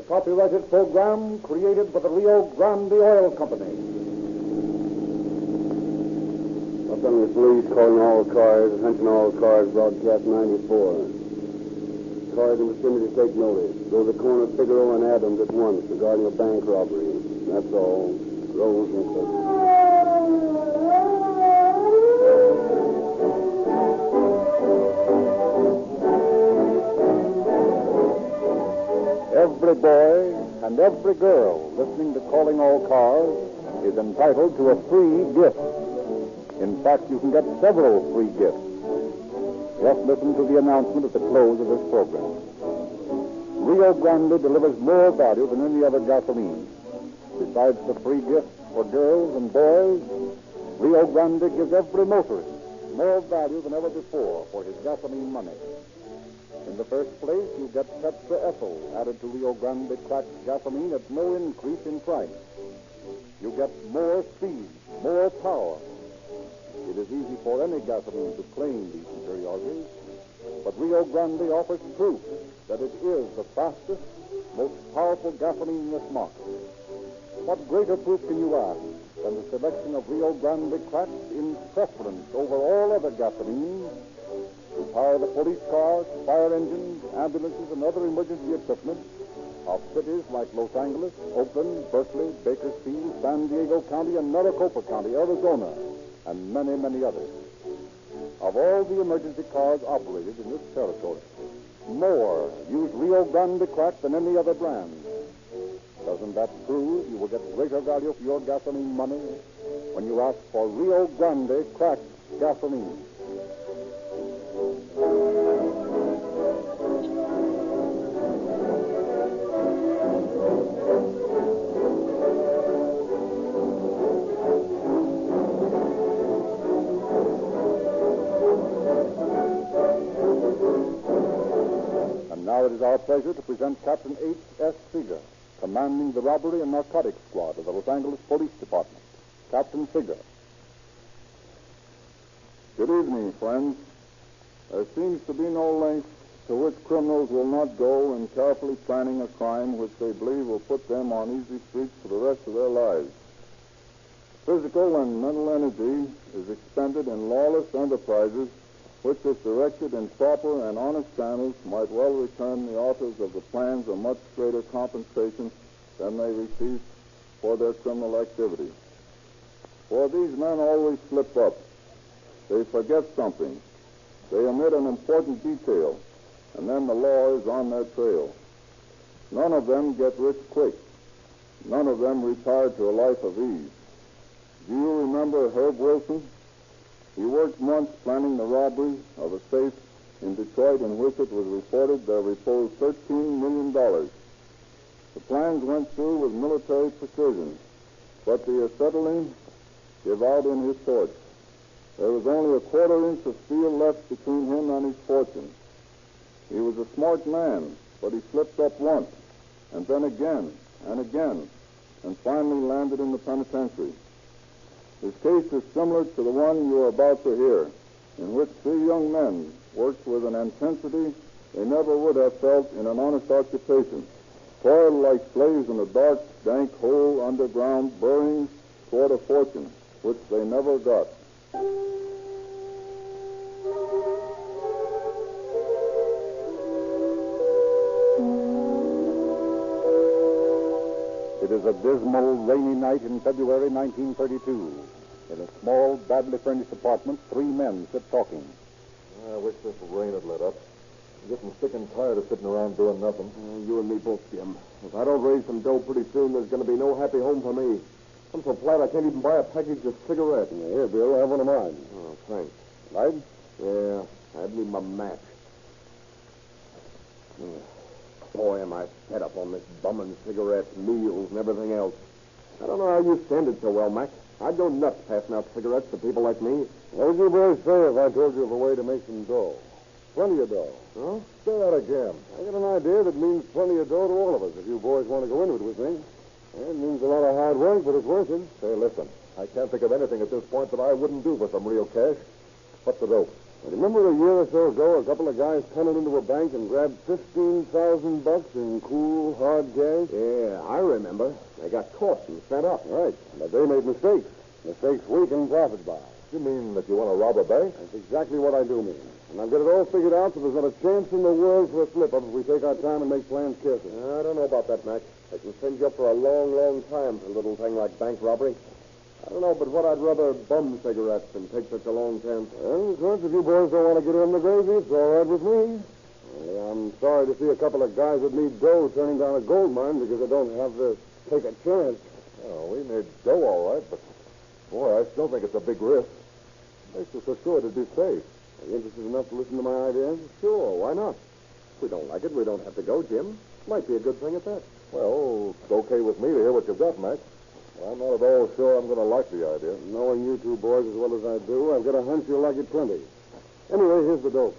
the copyrighted program created for the Rio Grande Oil Company. Los Angeles Police calling all cars, attention all cars, broadcast 94. Cars in the vicinity take notice. Go to the corner of Figaro and Adams at once regarding a bank robbery. That's all. Rosenquist. Every boy and every girl listening to Calling All Cars is entitled to a free gift. In fact, you can get several free gifts. Just listen to the announcement at the close of this program. Rio Grande delivers more value than any other gasoline. Besides the free gifts for girls and boys, Rio Grande gives every motorist more value than ever before for his gasoline money. In the first place, you get tetraethyl added to Rio Grande cracked gasoline at no increase in price. You get more speed, more power. It is easy for any gasoline to claim these superiorities, but Rio Grande offers proof that it is the fastest, most powerful gasoline in this market. What greater proof can you ask than the selection of Rio Grande cracked in preference over all other gasoline to power the police cars, fire engines, ambulances, and other emergency equipment of cities like Los Angeles, Oakland, Berkeley, Bakersfield, San Diego County, and Maricopa County, Arizona, and many, many others. Of all the emergency cars operated in this territory, more use Rio Grande cracked than any other brand. Doesn't that prove you will get greater value for your gasoline money when you ask for Rio Grande cracked gasoline? And now it is our pleasure to present Captain H.S. Seeger, commanding the Robbery and Narcotics Squad of the Los Angeles Police Department. Captain Seeger. Good evening, friends. There seems to be no length to which criminals will not go in carefully planning a crime which they believe will put them on easy streets for the rest of their lives. Physical and mental energy is expended in lawless enterprises which, if directed in proper and honest channels, might well return the authors of the plans a much greater compensation than they received for their criminal activity. For these men always slip up. They forget something. They omit an important detail, and then the law is on their trail. None of them get rich quick. None of them retire to a life of ease. Do you remember Herb Wilson? He worked months planning the robbery of a safe in Detroit in which it was reported there reposed $13 million. The plans went through with military precision, but the acetylene gave out in his torch. There was only a quarter-inch of steel left between him and his fortune. He was a smart man, but he slipped up once, and then again, and finally landed in the penitentiary. His case is similar to the one you are about to hear, in which three young men worked with an intensity they never would have felt in an honest occupation, toiled like slaves in a dark, dank hole underground, burrowing toward a fortune which they never got. It is a dismal, rainy night in February 1932. In a small, badly furnished apartment, three men sit talking. I wish this rain had let up. I'm getting sick and tired of sitting around doing nothing. You and me both, Jim. If I don't raise some dough pretty soon, there's going to be no happy home for me. I'm so flat I can't even buy a package of cigarettes. Here, Bill, have one of mine. Oh, thanks. Light? Yeah, I'd need my match. Boy, am I fed up on this bumming cigarettes, meals, and everything else. I don't know how you stand it so well, Mac. I'd go nuts passing out cigarettes to people like me. What would you boys say if I told you of a way to make some dough? Plenty of dough. Huh? Say that again. I got an idea that means plenty of dough to all of us if you boys want to go into it with me. It means a lot of hard work, but it's worth it. Say, listen, I can't think of anything at this point that I wouldn't do for some real cash. What's the dope? Remember a year or so ago, a couple of guys tunneled into a bank and grabbed $15,000 in cool, hard cash? Yeah, I remember. They got caught and sent up. Right, but they made mistakes. Mistakes we can profit by. You mean that you want to rob a bank? That's exactly what I do mean. And I've got it all figured out so there's not a chance in the world for a slip-up if we take our time and make plans carefully. I don't know about that, Mac. They can send you up for a long, long time for a little thing like bank robbery. I don't know, but what I'd rather bum cigarettes than take such a long chance. Well, of course, if you boys don't want to get in the gravy, it's all right with me. Only I'm sorry to see a couple of guys that need dough turning down a gold mine because they don't have to take a chance. Oh, we need dough, all right, but, boy, I still think it's a big risk. Makes us so sure it'd be safe. Are you interested enough to listen to my ideas? Sure, why not? If we don't like it, we don't have to go, Jim. Might be a good thing at that. Well, it's okay with me to hear what you've got, Mac. I'm not at all sure I'm going to like the idea. Knowing you two boys as well as I do, I've got a hunch you'll like it plenty. Anyway, here's the dope.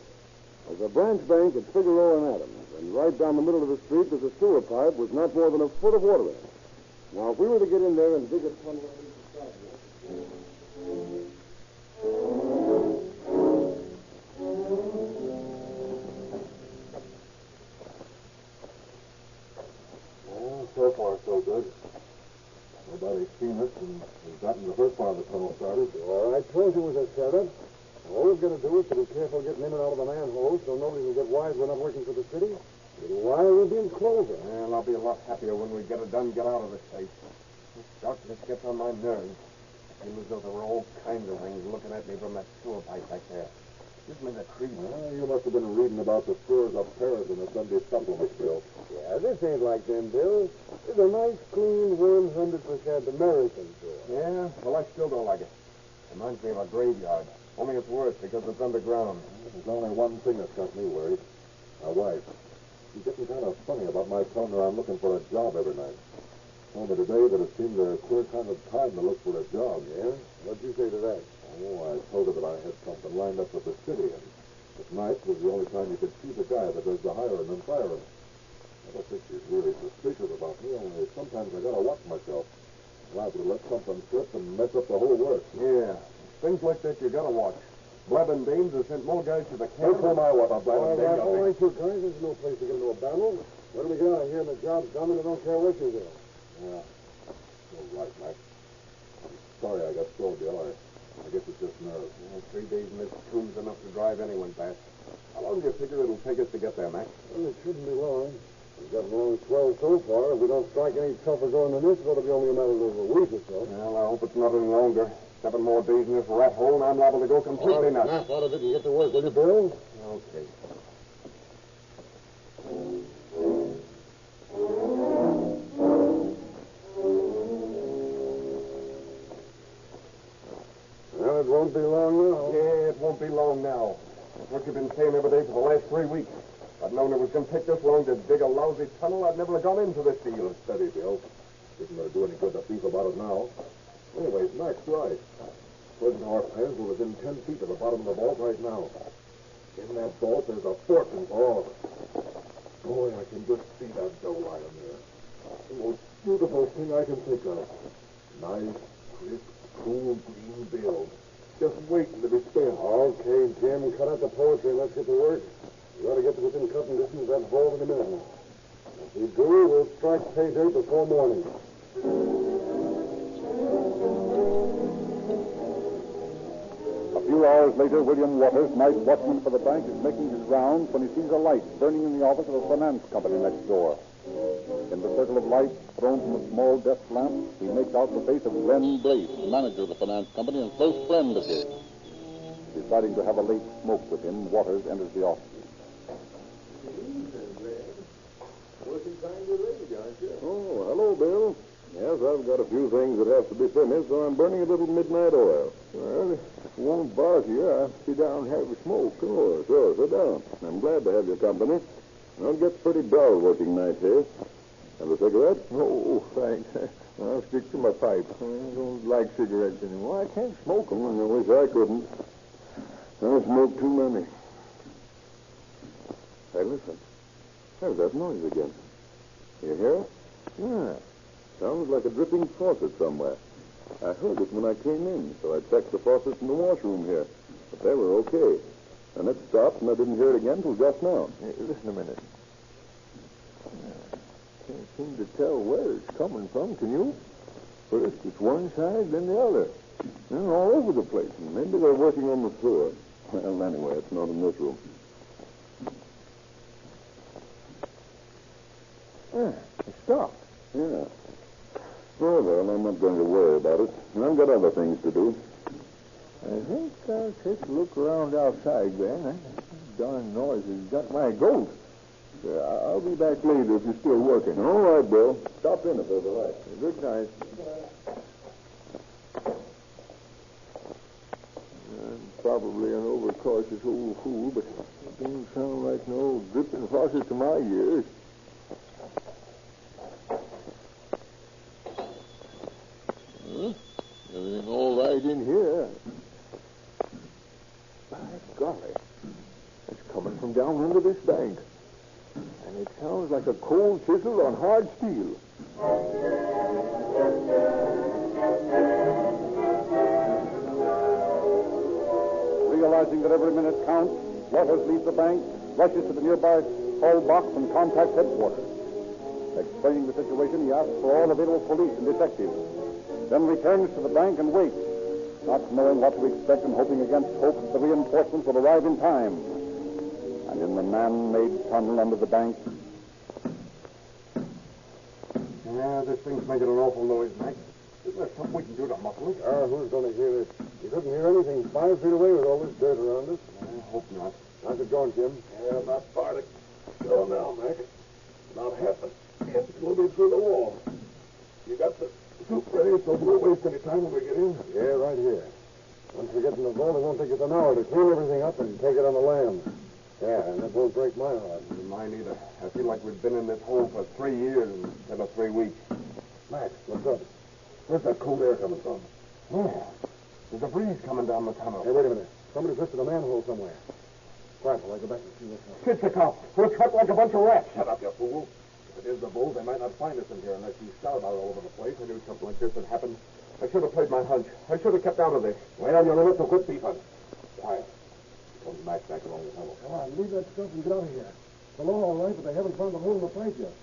There's a branch bank at Figaro and Adams, and right down the middle of the street there's a sewer pipe with not more than a foot of water in it. Now, if we were to get in there and dig a tunnel underneath the sidewalk... Well, so far, so good. Nobody's seen us, and we've gotten the first part of the tunnel started. Well, I told you it was a setup. All we've got to do is to be careful getting in and out of the manholes so nobody will get wise we're not working for the city. Why are we being closer? Well, I'll be a lot happier when we get it done, get out of this place. This darkness gets on my nerves. I feel as though there were all kinds of things looking at me from that sewer pipe back there. Gives me the creep. Well, you must have been reading about the sewers of Paris in the Sunday supplement, Bill. Yeah, this ain't like them, Bill. It's a nice, clean, 100% American sewer. Yeah? Well, I still don't like it. Reminds me of a graveyard. Only it's worse because it's underground. There's only one thing that's got me worried. My wife. She's getting kind of funny about my telling her I'm looking for a job every night. Told me today that it seemed a queer kind of time to look for a job. Yeah? What'd you say to that? Oh, I told her that I had something lined up with the city, and at night was the only time you could see the guy that does the hiring and firing. I don't think she's really suspicious about me, only sometimes I gotta watch myself. Liable to let something slip and mess up the whole work. Yeah. Things like that you gotta watch. Blab and Dames have sent more guys to the camp. Don't tell my what about Blab and Dames. All right, you guys. There's no place to get into a battle. When we get out of here and the job's done, and I don't care what you do. Yeah. You're right, Mac. I'm sorry I got so Bill. I guess it's just nerves. Well, 3 days in this tomb's enough to drive anyone back. How long do you figure it'll take us to get there, Mac? Well, it shouldn't be long. We've got along swell so far. If we don't strike any tougher going than this, it'll be only a matter of a week or so. Well, I hope it's not any longer. 7 more days in this rat hole, and I'm liable to go completely nuts. Snap out of it and get to work, will you, Bill? Okay. Well, it won't be long now. Yeah, it won't be long now. That's what you've been saying every day for the last 3 weeks. If I'd known it was going to take this long to dig a lousy tunnel, I'd never have gone into this deal. Steady, Bill. Isn't going to do any good to beef about it now. Anyways, Mac's right. According to our plans, we're within 10 feet of the bottom of the vault right now. In that vault, there's a fortune for all of us. Boy, I can just see that dough lying there. The most beautiful thing I can think of. Nice, crisp, cool green bills. Just waiting to be spent. Okay, Jim, cut out the poetry and let's get to work. We ought to get to within cutting distance of that vault in a minute now. If we do, we'll strike pay dirt before morning. A few hours later, William Waters, night watchman for the bank, is making his rounds when he sees a light burning in the office of a finance company next door. In the circle of light thrown from a small desk lamp, he makes out the face of Len Brace, manager of the finance company and close friend of his. Deciding to have a late smoke with him, Waters enters the office. Working kind of late, aren't you? Oh, hello, Bill. Yes, I've got a few things that have to be finished, so I'm burning a little midnight oil. Well, if you won't bother you, I'll sit down and have a smoke. Sure, sit down. I'm glad to have your company. Well, it gets pretty dull working nights here. Have a cigarette? Oh, thanks. I'll stick to my pipe. I don't like cigarettes anymore. I can't smoke them. I wish I couldn't. I smoke too many. Hey, listen. There's that noise again. You hear it? Yeah. Sounds like a dripping faucet somewhere. I heard it when I came in, so I checked the faucets in the washroom here. But they were okay. And it stopped, and I didn't hear it again till just now. Hey, listen a minute. Can't seem to tell where it's coming from, can you? First it's one side, then the other. And all over the place. Maybe they're working on the floor. Well, anyway, it's not in this room. It stopped. Yeah. Oh, well, I'm not going to worry about it. I've got other things to do. I think I'll take a look around outside, Ben. That darn noise has got my goat. I'll be back later if you're still working. All right, Bill. Stop in if there's a light. Good night. I'm probably an overcautious old fool, but it don't sound like no dripping faucet to my ears. Huh? Everything all right in here. By golly. It's coming from down under this bank. And it sounds like a cold chisel on hard steel. Realizing that every minute counts, Waters leaves the bank, rushes to the nearby call box, and contacts headquarters. Explaining the situation, he asks for all available police and detectives, then returns to the bank and waits, not knowing what to expect and hoping against hope that the reinforcements will arrive in time. And in the man-made tunnel under the bank... Yeah, this thing's making an awful noise, Mac. Isn't there something we can do to muffle it? Who's going to hear this? You couldn't hear anything 5 feet away with all this dirt around us. I hope not. How's it going, Jim? Yeah, not far to go now, Mac. About half a inch moving through the wall. You got the soup ready so we won't waste any time when we get in? Yeah, right here. Once we get in the vault, it won't take us an hour to clean everything up and take it on the lam. Yeah, and that won't break my heart. Mine either. I feel like we've been in this hole for 3 years instead of 3 weeks. Max, what's up? Where's that cold air coming from? Yeah. There's a breeze coming down the tunnel. Hey, wait a minute. Somebody's lifted a manhole somewhere. Quiet while I go back and see what's up. It's the cop. We're trapped like a bunch of rats. Shut up, you fool. If it is the bull, they might not find us in here unless you shout about all over the place. I knew something like this would happen. I should have played my hunch. I should have kept out of this. Well, you'll have to quit beefing. Quiet. Come back along the tunnel. Come on, leave that stuff and get out of here. It's alone all right, but they haven't found the hole in the pipe yet.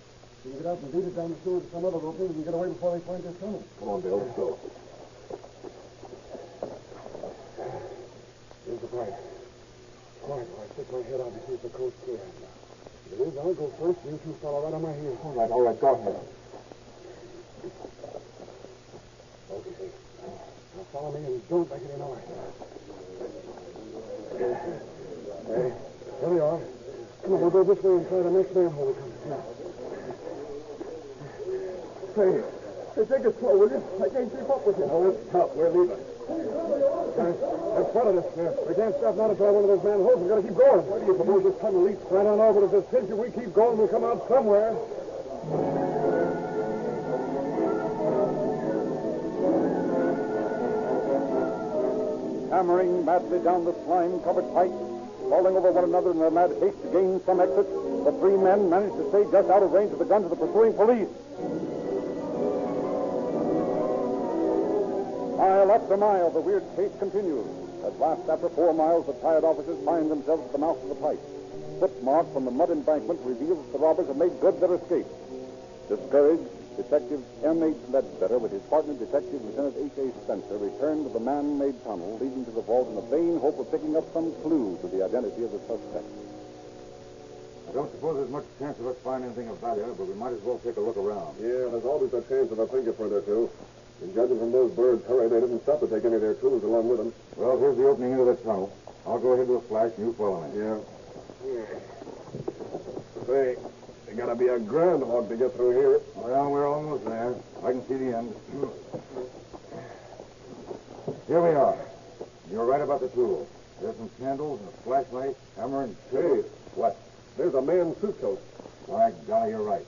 You can get out and beat it down the sewer to some other opening and get away before they find this tunnel. Come on, Bill. Let's go. Here's the pipe. Quiet while I stick my head out to see if the coast's clear. If it is, I'll go first. You two follow right on my heels. All right. Go ahead. Okay. Now follow me and don't make any noise. Hey, here we are. Come on, we'll go this way and try the next manhole we come to. Hey, take it slow, will you? I can't keep up with you. Oh, it's tough. We're leaving. In front of us. We can't stop now to try one of those manholes. We've got to keep going. Where do you suppose this tunnel leads? I don't know, but if it's cinch, we keep going, we'll come out somewhere. Hammering madly down the slime-covered pipe, falling over one another in their mad haste to gain some exit, the 3 men managed to stay just out of range of the guns of the pursuing police. Mile after mile, the weird chase continues. At last, after 4 miles, the tired officers find themselves at the mouth of the pipe. Footmarks on the mud embankment reveal that the robbers have made good their escape. Discouraged, Detective M.H. Ledbetter, with his partner, Detective Lieutenant H.A. Spencer, returned to the man-made tunnel leading to the vault in the vain hope of picking up some clue to the identity of the suspect. I don't suppose there's much chance of us finding anything of value, but we might as well take a look around. Yeah, there's always a chance of a fingerprint or two. And judging from those birds' hurry, they didn't stop to take any of their tools along with them. Well, here's the opening into the tunnel. I'll go ahead with a flash, and you follow me. Yeah. Say, they gotta be a groundhog to get through here. Well, we're almost there. I can see the end. Here we are. You're right about the tools. There's some candles, a flashlight, hammer, and Hey, what? There's a man's suit coat. By golly, you're right.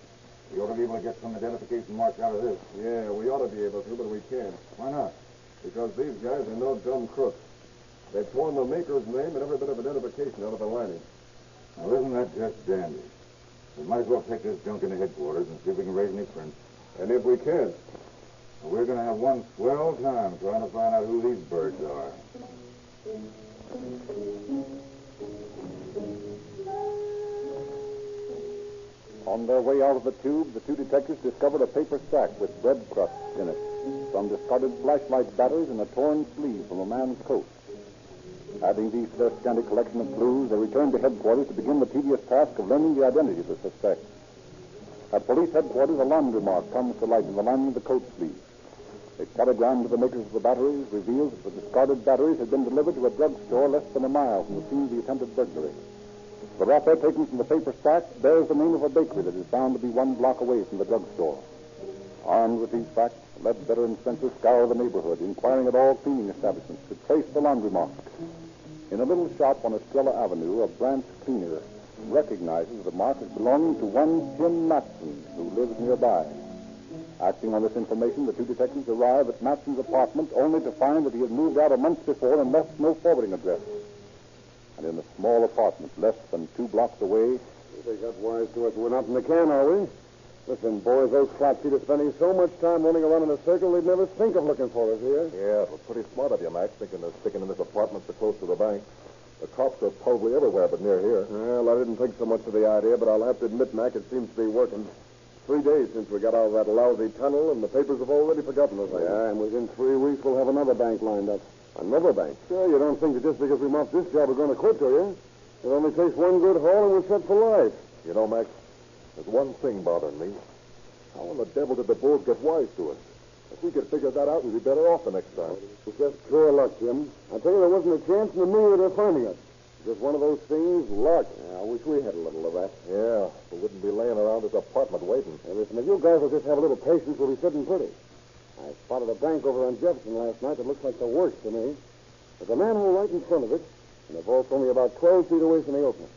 We ought to be able to get some identification marks out of this. Yeah, we ought to be able to, but we can't. Why not? Because these guys are no dumb crooks. They've torn the maker's name and every bit of identification out of the lining. Now, isn't that just dandy? We might as well take this junk into headquarters and see if we can raise any prints. And if we can't, We're going to have one swell time trying to find out who these birds are. On their way out of the tube, the two detectives discovered a paper sack with bread crusts in it, some discarded flashlight batteries, and a torn sleeve from a man's coat. Adding these to their scanty collection of clues, they returned to headquarters to begin the tedious task of learning the identity of the suspect. At police headquarters, a laundry mark comes to light in the lining of the coat sleeve. A telegram to the makers of the batteries reveals that the discarded batteries had been delivered to a drugstore less than a mile from the scene of the attempted burglary. The wrapper taken from the paper sack bears the name of a bakery that is bound to be 1 block away from the drugstore. Armed with these facts, Ledbetter and Spencer scour the neighborhood, inquiring at all cleaning establishments to trace the laundry mark. In a little shop on Estrella Avenue, a branch cleaner recognizes the mark as belonging to one Tim Matson, who lives nearby. Acting on this information, the two detectives arrive at Matson's apartment only to find that he had moved out a month before and left no forwarding address. And in a small apartment less than 2 blocks away... They got wise to us. We're not in the can, are we? Listen, boys, those flatfeet are spending so much time running around in a circle, they'd never think of looking for us here. Yeah, it was pretty smart of you, Max, thinking of sticking in this apartment so close to the bank. The cops are probably everywhere but near here. Well, I didn't think so much of the idea, but I'll have to admit, Mac, it seems to be working. 3 days since we got out of that lousy tunnel, and the papers have already forgotten us. Yeah, and within 3 weeks we'll have another bank lined up. Another bank? Sure, you don't think that just because we muffed this job we're going to quit, do you? It only takes one good haul and we're set for life. You know, Max, there's one thing bothering me. How in the devil did the bulls get wise to us? If we could figure that out, we'd be better off the next time. It's just pure luck, Jim. I tell you, there wasn't a chance in a million of their finding us. Just one of those things, luck. Yeah, I wish we had a little of that. Yeah, we wouldn't be laying around this apartment waiting. Hey, listen, if you guys will just have a little patience, we'll be sitting pretty. I spotted a bank over on Jefferson last night that looks like the worst to me. There's a manhole right in front of it, and the vault's only about 12 feet away from the opening.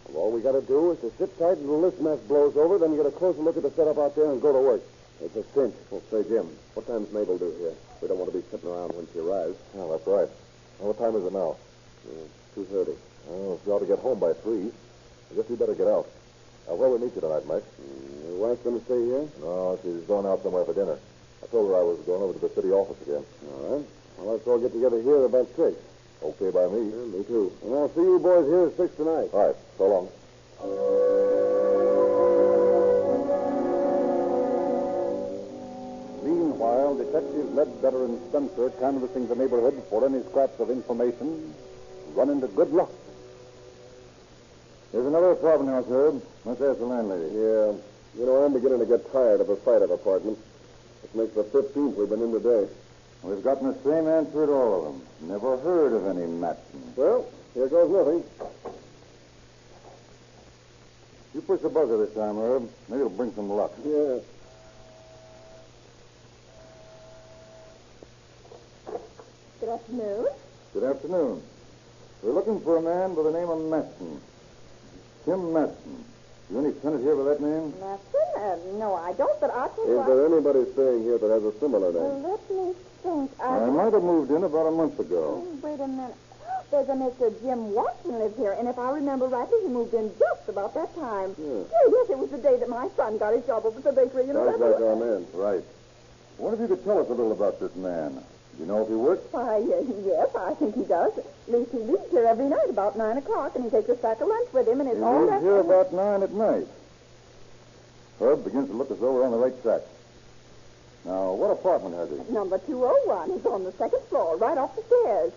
And all we got to do is to sit tight until this mess blows over, then get a closer look at the setup out there and go to work. It's a cinch. Well, say, Jim, what time's Mabel due here? We don't want to be sitting around when she arrives. Oh, that's right. Well, what time is it now? 2:30. Oh, she ought to get home by 3. I guess we better get out. Where will we meet you tonight, Max? Your wife's going to stay here? No, she's going out somewhere for dinner. I told her I was going over to the city office again. All right. Well, let's all get together here about 6. Okay by me. Yeah, me too. And I'll see you boys here at 6 tonight. All right. So long. Meanwhile, Detectives Ledbetter and Spencer, canvassing the neighborhood for any scraps of information, run into good luck. There's another apartment house, Herb. Let's ask the landlady. Yeah. You know, I'm beginning to get tired of a fight of apartments. This makes the 15th we've been in today. We've gotten the same answer at all of them. Never heard of any Matson. Well, here goes nothing. You push the buzzer this time, Herb. Maybe it'll bring some luck. Yeah. Good afternoon. Good afternoon. We're looking for a man by the name of Matson. Tim Matson. You any tenant here by that name? Matson? No, I don't, but I'll tell you Is there anybody staying here that has a similar name? Let me think. I might have moved in about a month ago. Wait a minute. There's a Mr. Jim Watson lives here, and if I remember rightly, he moved in just about that time. Yeah. Yes, it was the day that my son got his job over at the bakery. You know, Sounds like our man. Right. What if you could tell us a little about this man? Do you know if he works? Why, yes, I think he does. At least he leaves here every night about 9 o'clock, and he takes a sack of lunch with him, and it's He all leaves that... here about 9 at night. Herb begins to look as though we're on the right track. Now, what apartment has he? Number 201. He's on the second floor, right off the stairs.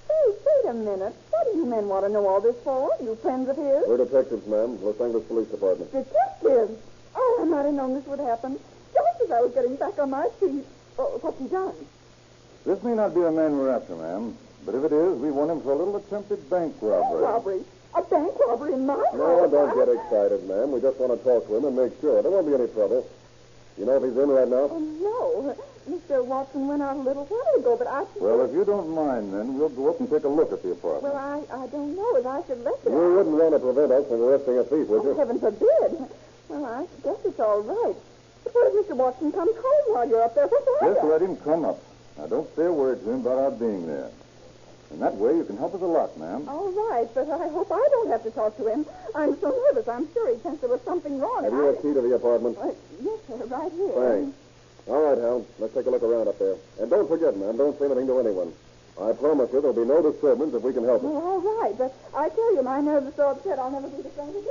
Hey, wait a minute. What do you men want to know all this for? You friends of his? We're detectives, ma'am. Los Angeles Police Department. Detectives? Oh, I might have known this would happen. Just as I was getting back on my feet. Oh, what's he done? This may not be the man we're after, ma'am. But if it is, we want him for a little attempted bank robbery. Robbery? A bank robbery in my house? No, don't get excited, ma'am. We just want to talk to him and make sure. There won't be any trouble. You know if he's in right now? Oh, no. Mr. Watson went out a little while ago, but I... Well, if you don't mind, then we'll go up and take a look at the apartment. Well, I don't know if I should let you. You wouldn't want to prevent us from arresting a thief, would you? Heaven forbid. Well, I guess it's all right. But what if Mr. Watson comes home while you're up there? What's the Just matter? let him come up. Now, don't say a word to him about our being there. In that way, you can help us a lot, ma'am. All right, but I hope I don't have to talk to him. I'm so nervous. I'm sure he'd sense there was something wrong. Have you a key to the apartment? Yes, sir, right here. Thanks. All right, Hal. Let's take a look around up there. And don't forget, ma'am, don't say anything to anyone. I promise you there'll be no disturbance if we can help it. Well, all right, but I tell you, my nerves are so upset I'll never be the same again.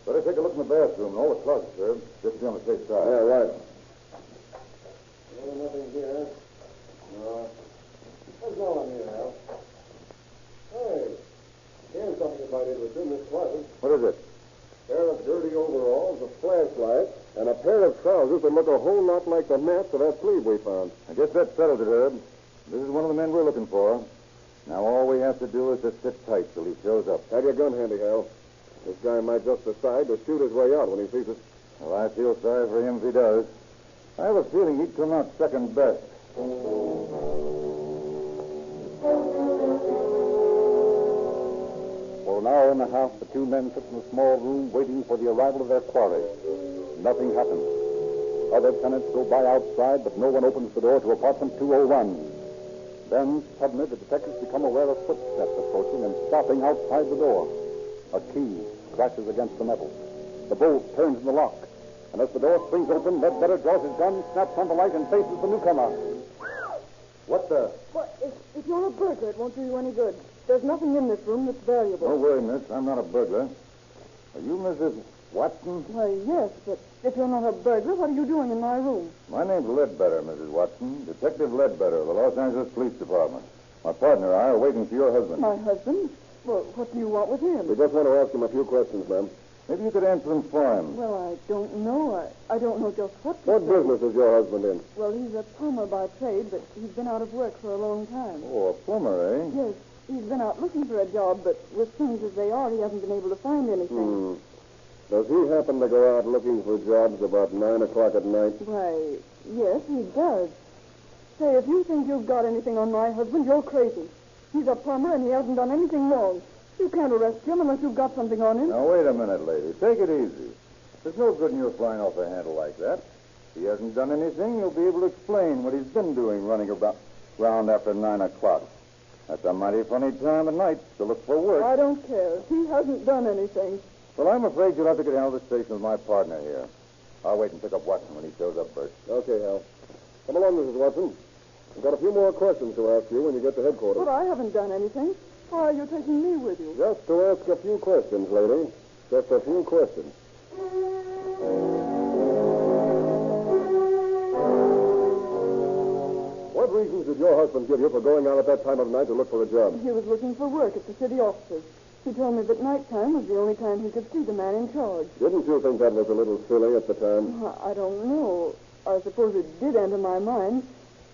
Better take a look in the bathroom and all the closets, sir. Just to be on the safe side. Yeah, right. Nothing here. No. What's going on here, Al? Hey, here's something you might interest in this closet. What is it? A pair of dirty overalls, a flashlight, and a pair of trousers that look a whole lot like the match of that sleeve we found. I guess that settles it, Herb. This is one of the men we're looking for. Now all we have to do is to sit tight till he shows up. Have your gun handy, Hal. This guy might just decide to shoot his way out when he sees us. Well, I feel sorry for him if he does. I have a feeling he'd come out second best. For an hour and a half, the two men sit in a small room waiting for the arrival of their quarry. Nothing happens. Other tenants go by outside, but no one opens the door to apartment 201. Then, suddenly, the detectives become aware of footsteps approaching and stopping outside the door. A key scratches against the metal. The bolt turns in the lock. And as the door springs open, Ledbetter draws his gun, snaps on the light, and faces the newcomer. What the? Well, if you're a burglar, it won't do you any good. There's nothing in this room that's valuable. Don't worry, miss. I'm not a burglar. Are you Mrs. Watson? Why, yes, but if you're not a burglar, what are you doing in my room? My name's Ledbetter, Mrs. Watson. Detective Ledbetter of the Los Angeles Police Department. My partner and I are waiting for your husband. My husband? Well, what do you want with him? We just want to ask him a few questions, ma'am. Maybe you could answer them for him. Well, I don't know. I don't know just what to What say. business is your husband in? Well, he's a plumber by trade, but he's been out of work for a long time. Oh, a plumber, eh? Yes, he's been out looking for a job, but with things as they are, he hasn't been able to find anything. Does he happen to go out looking for jobs about 9 o'clock at night? Why, yes, he does. Say, if you think you've got anything on my husband, you're crazy. He's a plumber, and he hasn't done anything wrong. You can't arrest him unless you've got something on him. Now, wait a minute, lady. Take it easy. There's no good in your flying off the handle like that. If he hasn't done anything, you'll be able to explain what he's been doing running around after 9 o'clock. That's a mighty funny time of night to look for work. I don't care. He hasn't done anything. Well, I'm afraid you'll have to get down to the station with my partner here. I'll wait and pick up Watson when he shows up first. Okay, Hal. Come along, Mrs. Watson. We've got a few more questions to ask you when you get to headquarters. But I haven't done anything. Why are you taking me with you? Just to ask a few questions, lady. Just a few questions. What reasons did your husband give you for going out at that time of night to look for a job? He was looking for work at the city offices. He told me that nighttime was the only time he could see the man in charge. Didn't you think that was a little silly at the time? I don't know. I suppose it did enter my mind.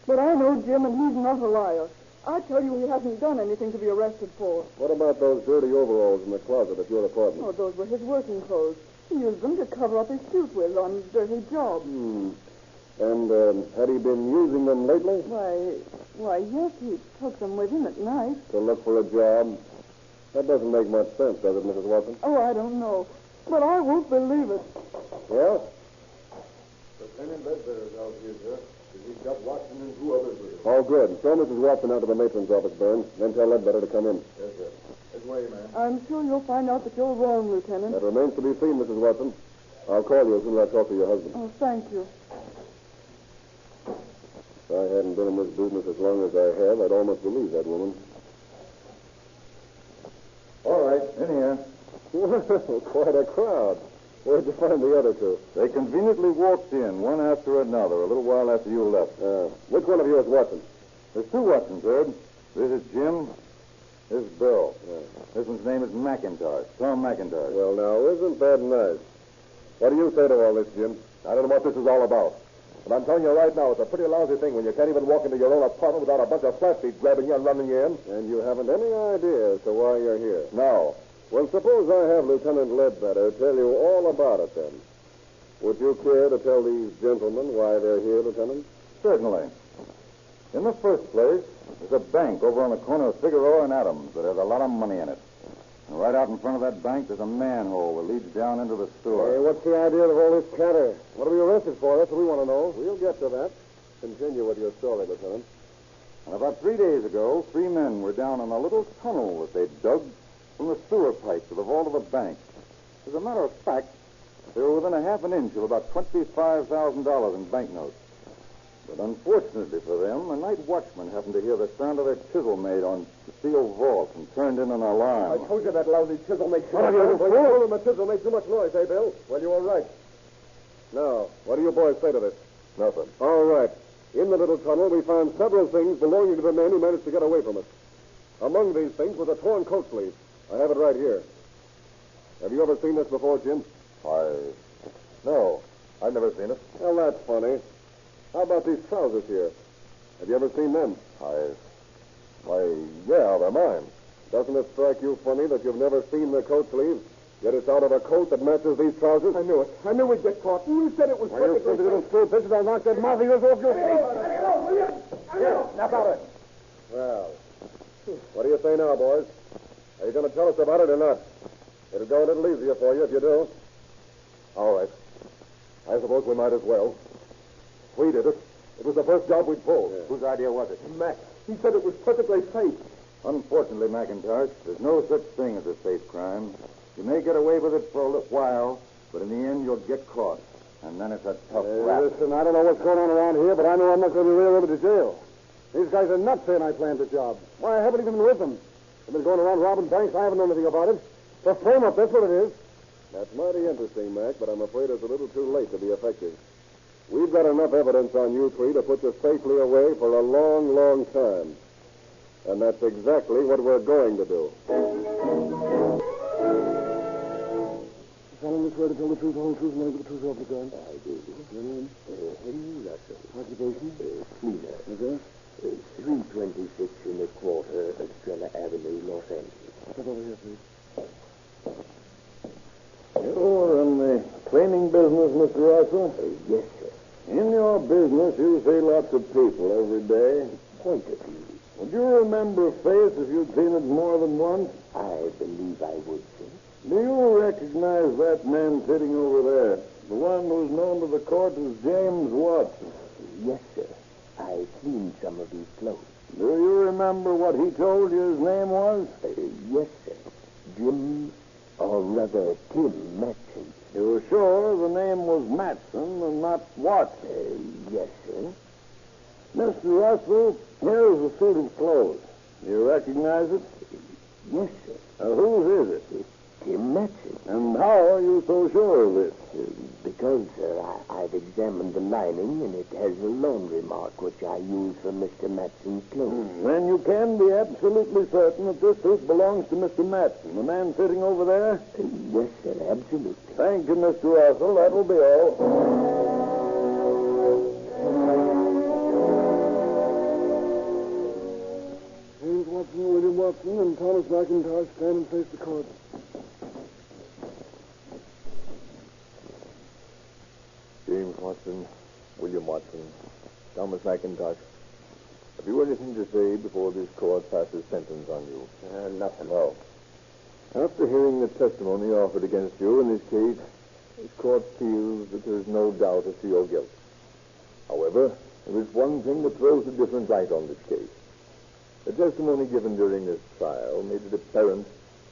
But I know Jim, and he's not a liar. I tell you, he hasn't done anything to be arrested for. What about those dirty overalls in the closet at your apartment? Oh, those were his working clothes. He used them to cover up his suit with on dirty jobs. And had he been using them lately? Why, yes, he took them with him at night. To look for a job? That doesn't make much sense, does it, Mrs. Watson? Oh, I don't know. But I won't believe it. Yeah? Lieutenant Ledbetter's out here, sir. He's got Watson and 2 others with him. All good. Show Mrs. Watson out to the matron's office, Burns. Then tell Ledbetter to come in. Yes, sir. This way, man. I'm sure you'll find out that you're wrong, Lieutenant. That remains to be seen, Mrs. Watson. I'll call you as soon as I talk to your husband. Oh, thank you. If I hadn't been in this business as long as I have, I'd almost believe that woman. All right, in here. Well, quite a crowd. Where'd you find the other 2? They conveniently walked in, one after another, a little while after you left. Which one of you is Watson? There's 2 Watsons, Herb. This is Jim. This is Bill. This one's name is McIntosh, Tom McIntosh. Well, now, isn't that nice? What do you say to all this, Jim? I don't know what this is all about. But I'm telling you right now, it's a pretty lousy thing when you can't even walk into your own apartment without a bunch of flat feet grabbing you and running you in. And you haven't any idea as to why you're here? No. Well, suppose I have Lieutenant Ledbetter tell you all about it, then. Would you care to tell these gentlemen why they're here, Lieutenant? Certainly. In the first place, there's a bank over on the corner of Figueroa and Adams that has a lot of money in it. And right out in front of that bank, there's a manhole that leads down into the sewer. Hey, what's the idea of all this chatter? What are we arrested for? That's what we want to know. We'll get to that. Continue with your story, Lieutenant. And about 3 days ago, 3 men were down in a little tunnel that they'd dug from the sewer pipe to the vault of the bank. As a matter of fact, they were within a half an inch of about $25,000 in banknotes. But unfortunately for them, a night watchman happened to hear the sound of a chisel made on the steel vault and turned in an alarm. I told you that lousy chisel makes too What much are you, noise. fool? The chisel makes too much noise, eh, Bill? Well, you were right. Now, what do you boys say to this? Nothing. All right. In the little tunnel, we found several things belonging to the men who managed to get away from us. Among these things was a torn coat sleeve. I have it right here. Have you ever seen this before, Jim? No, I've never seen it. Well, that's funny. How about these trousers here? Have you ever seen them? Yeah, they're mine. Doesn't it strike you funny that you've never seen the coat sleeve, yet it's out of a coat that matches these trousers? I knew it. I knew we'd get caught. You said it was Well, you silly little screw pitcher, I'll knock that mouth of yours off your face. Here, snap out it. Well, what do you say now, boys? Are you going to tell us about it or not? It'll go a little easier for you if you do. All right. I suppose we might as well. We did it. It was the first job we'd pulled. Yeah. Whose idea was it? Mac, he said it was perfectly safe. Unfortunately, McIntosh, there's no such thing as a safe crime. You may get away with it for a little while, but in the end, you'll get caught. And then it's a tough rap. Listen, I don't know what's going on around here, but I know I'm not going to be wheeled over to jail. These guys are nuts saying I planned the job. Why, I haven't even been with them. They've been going around robbing banks. I haven't known anything about it. The frame-up, that's what it is. That's mighty interesting, Mac, but I'm afraid it's a little too late to be effective. We've got enough evidence on you three to put you safely away for a long, long time. And that's exactly what we're going to do. Telling this way to tell the truth, the whole truth, and never the truth off the gun. I do. Your name? Henry Russell. Occupation? Cleaner. Okay. 326 and a quarter, Estrella Avenue, Los Angeles. Step over here, please. You're in the cleaning business, Mr. Russell? Yes, sir. In your business, you see lots of people every day. Quite a few. Would you remember a face if you'd seen it more than once? I believe I would, sir. Do you recognize that man sitting over there? The one who's known to the court as James Watson? Yes, sir. I cleaned some of his clothes. Do you remember what he told you his name was? Yes, sir. Jim, or rather, Tim Matson. You're sure the name was Matson and not Watson? Yes, sir. Mr. Russell, here's a suit of clothes. You recognize it? Yes, sir. Whose is it? Tim Matson. And how are you so sure of this? Because, sir, I've examined the lining, and it has a laundry mark, which I use for Mr. Matson's clothes. Then you can be absolutely certain that this suit belongs to Mr. Matson, the man sitting over there? Yes, sir, absolutely. Thank you, Mr. Russell. That will be all. James Watson, William Watson, and Thomas McIntosh stand and face the court. James Watson, William Watson, Thomas McIntosh. Have you anything to say before this court passes sentence on you? Nothing. No. After hearing the testimony offered against you in this case, this court feels that there is no doubt as to your guilt. However, there is one thing that throws a different light on this case. The testimony given during this trial made it apparent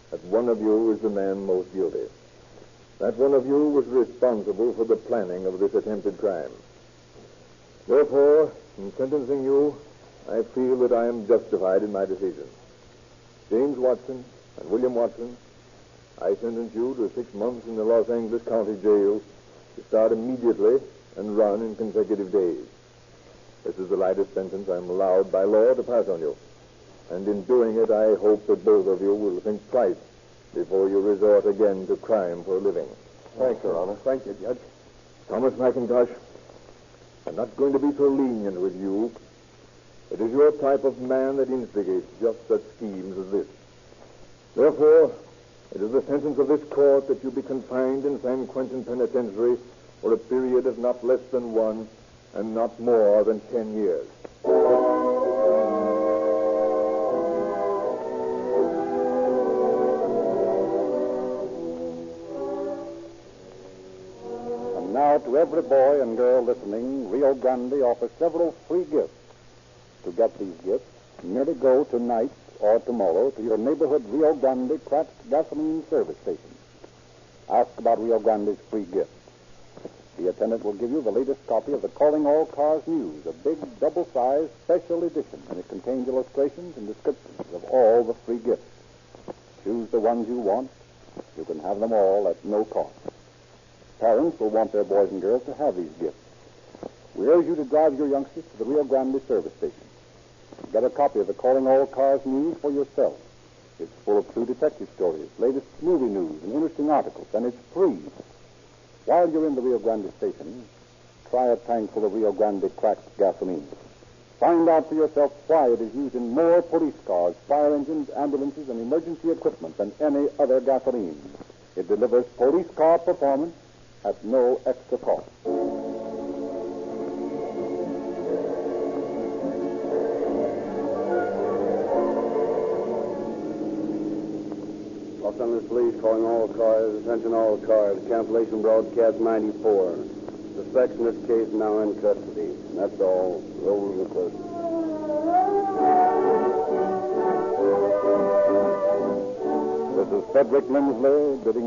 that one of you is the man most guilty. That one of you was responsible for the planning of this attempted crime. Therefore, in sentencing you, I feel that I am justified in my decision. James Watson and William Watson, I sentence you to 6 months in the Los Angeles County Jail to start immediately and run in consecutive days. This is the lightest sentence I'm allowed by law to pass on you. And in doing it, I hope that both of you will think twice before you resort again to crime for a living. Thanks, Your Honor. Thank you, Judge. Thomas McIntosh, I'm not going to be so lenient with you. It is your type of man that instigates just such schemes as this. Therefore, it is the sentence of this court that you be confined in San Quentin Penitentiary for a period of not less than 1 and not more than 10 years. And now, to every boy and girl listening, Rio Grande offers several free gifts. To get these gifts, merely go tonight or tomorrow to your neighborhood Rio Grande cracked gasoline service station. Ask about Rio Grande's free gift. The attendant will give you the latest copy of the Calling All Cars News, a big, double-sized special edition, and it contains illustrations and descriptions of all the free gifts. Choose the ones you want. You can have them all at no cost. Parents will want their boys and girls to have these gifts. We urge you to drive your youngsters to the Rio Grande service station. Get a copy of the Calling All Cars News for yourself. It's full of true detective stories, latest movie news, and interesting articles, and it's free. While you're in the Rio Grande station, try a tank full of Rio Grande cracked gasoline. Find out for yourself why it is used in more police cars, fire engines, ambulances, and emergency equipment than any other gasoline. It delivers police car performance at no extra cost. Los Angeles Police calling all cars. Attention all cars. Cancellation broadcast 94. Suspects in this case now in custody. That's all. Roll the clerk. This is Frederick Lindsley bidding you